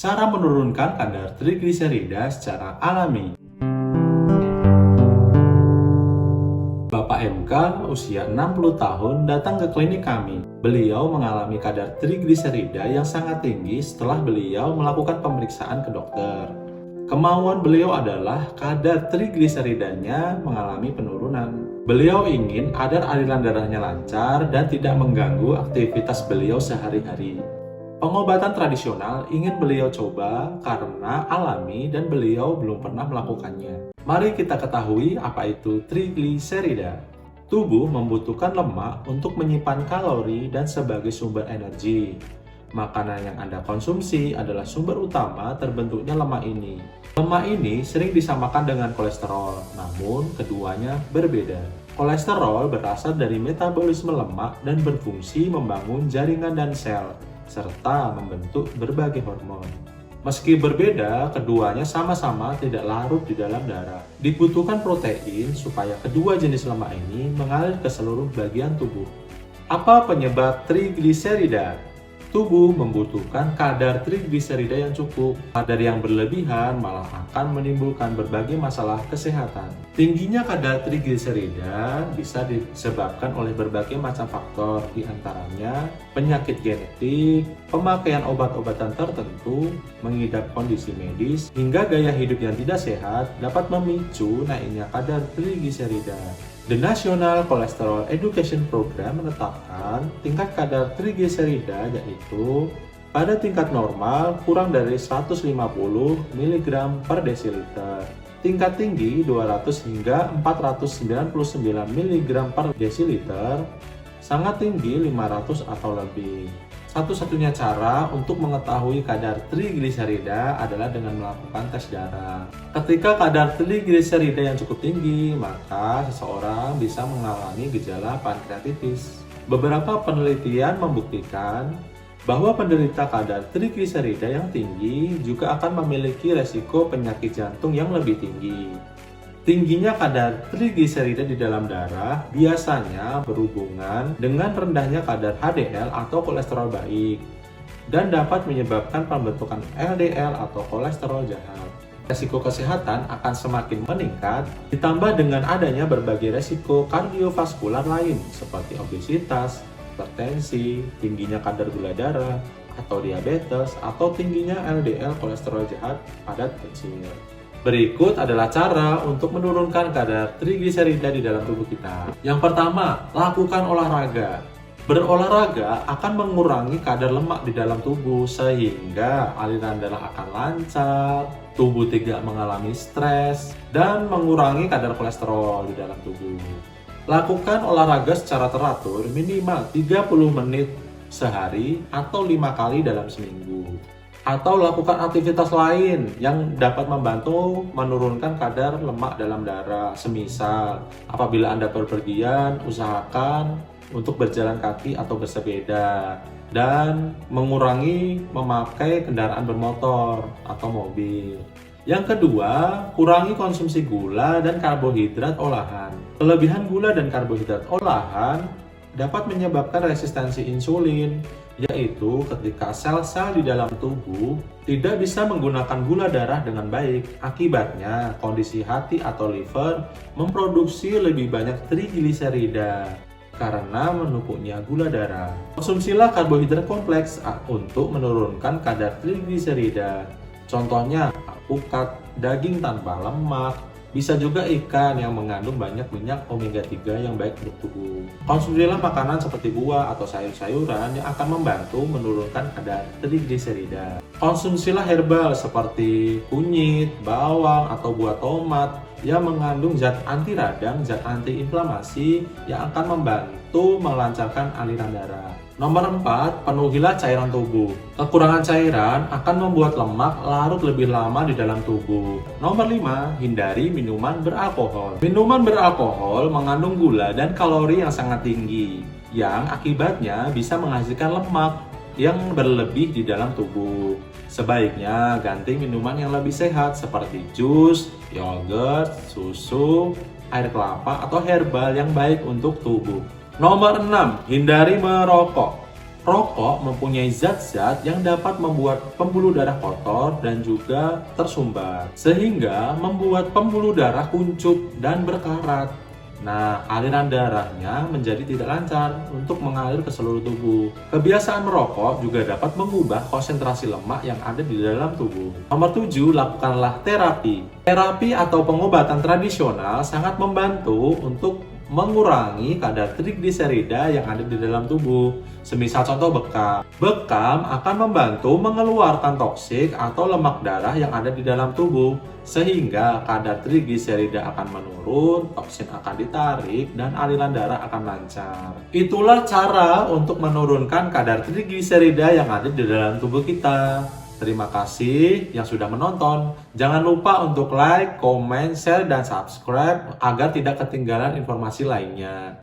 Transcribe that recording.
Cara menurunkan kadar trigliserida secara alami. Bapak MK usia 60 tahun datang ke klinik kami. Beliau mengalami kadar trigliserida yang sangat tinggi setelah beliau melakukan pemeriksaan ke dokter. Kemauan beliau adalah kadar trigliseridanya mengalami penurunan. Beliau ingin agar aliran darahnya lancar dan tidak mengganggu aktivitas beliau sehari-hari. Pengobatan tradisional ingin beliau coba karena alami dan beliau belum pernah melakukannya. Mari kita ketahui apa itu trigliserida. Tubuh membutuhkan lemak untuk menyimpan kalori dan sebagai sumber energi. Makanan yang Anda konsumsi adalah sumber utama terbentuknya lemak ini. Lemak ini sering disamakan dengan kolesterol, namun keduanya berbeda. Kolesterol berasal dari metabolisme lemak dan berfungsi membangun jaringan dan sel, serta membentuk berbagai hormon. Meski berbeda, keduanya sama-sama tidak larut di dalam darah. Dibutuhkan protein supaya kedua jenis lemak ini mengalir ke seluruh bagian tubuh. Apa penyebab trigliserida? Tubuh membutuhkan kadar trigliserida yang cukup. Kadar yang berlebihan malah akan menimbulkan berbagai masalah kesehatan. Tingginya kadar trigliserida bisa disebabkan oleh berbagai macam faktor, diantaranya penyakit genetik, pemakaian obat-obatan tertentu, mengidap kondisi medis, hingga gaya hidup yang tidak sehat dapat memicu naiknya kadar trigliserida. The National Cholesterol Education Program menetapkan tingkat kadar trigliserida yaitu pada tingkat normal kurang dari 150 mg per desiliter, tingkat tinggi 200 hingga 499 mg per desiliter, sangat tinggi 500 atau lebih. Satu-satunya cara untuk mengetahui kadar trigliserida adalah dengan melakukan tes darah. Ketika kadar trigliserida yang cukup tinggi, maka seseorang bisa mengalami gejala pankreatitis. Beberapa penelitian membuktikan bahwa penderita kadar trigliserida yang tinggi juga akan memiliki resiko penyakit jantung yang lebih tinggi. Tingginya kadar trigliserida di dalam darah biasanya berhubungan dengan rendahnya kadar HDL atau kolesterol baik dan dapat menyebabkan pembentukan LDL atau kolesterol jahat. Resiko kesehatan akan semakin meningkat ditambah dengan adanya berbagai resiko kardiovaskular lain seperti obesitas, hipertensi, tingginya kadar gula darah atau diabetes, atau tingginya LDL kolesterol jahat pada kecil. Berikut adalah cara untuk menurunkan kadar trigliserida di dalam tubuh kita. Yang pertama, lakukan olahraga. Berolahraga akan mengurangi kadar lemak di dalam tubuh sehingga aliran darah akan lancar, tubuh tidak mengalami stres, dan mengurangi kadar kolesterol di dalam tubuh. Lakukan olahraga secara teratur minimal 30 menit sehari atau 5 kali dalam seminggu. Atau lakukan aktivitas lain yang dapat membantu menurunkan kadar lemak dalam darah. Semisal, apabila Anda berpergian, usahakan untuk berjalan kaki atau bersepeda dan mengurangi memakai kendaraan bermotor atau mobil. Yang kedua, kurangi konsumsi gula dan karbohidrat olahan. Kelebihan gula dan karbohidrat olahan dapat menyebabkan resistensi insulin, yaitu ketika sel-sel di dalam tubuh tidak bisa menggunakan gula darah dengan baik. Akibatnya, kondisi hati atau liver memproduksi lebih banyak trigliserida karena menumpuknya gula darah. Konsumsilah karbohidrat kompleks untuk menurunkan kadar trigliserida. Contohnya, alpukat, daging tanpa lemak, bisa juga ikan yang mengandung banyak minyak omega 3 yang baik untuk tubuh. Konsumsilah makanan seperti buah atau sayur-sayuran yang akan membantu menurunkan kadar trigliserida. Konsumsilah herbal seperti kunyit, bawang, atau buah tomat yang mengandung zat anti radang, zat antiinflamasi yang akan membantu melancarkan aliran darah. Nomor 4, penuhilah cairan tubuh. Kekurangan cairan akan membuat lemak larut lebih lama di dalam tubuh. Nomor 5, hindari minuman beralkohol. Minuman beralkohol mengandung gula dan kalori yang sangat tinggi, yang akibatnya bisa menghasilkan lemak yang berlebih di dalam tubuh. Sebaiknya ganti minuman yang lebih sehat seperti jus, yogurt, susu, air kelapa, atau herbal yang baik untuk tubuh. Nomor 6, hindari merokok. Rokok mempunyai zat-zat yang dapat membuat pembuluh darah kotor dan juga tersumbat, sehingga membuat pembuluh darah kuncup dan berkarat. Nah, aliran darahnya menjadi tidak lancar untuk mengalir ke seluruh tubuh. Kebiasaan merokok juga dapat mengubah konsentrasi lemak yang ada di dalam tubuh. Nomor 7, lakukanlah terapi. Terapi atau pengobatan tradisional sangat membantu untuk mengurangi kadar trigliserida yang ada di dalam tubuh. Semisal contoh bekam. Bekam akan membantu mengeluarkan toksik atau lemak darah yang ada di dalam tubuh, sehingga kadar trigliserida akan menurun, toksin akan ditarik, dan aliran darah akan lancar. Itulah cara untuk menurunkan kadar trigliserida yang ada di dalam tubuh kita. Terima kasih yang sudah menonton. Jangan lupa untuk like, comment, share, dan subscribe agar tidak ketinggalan informasi lainnya.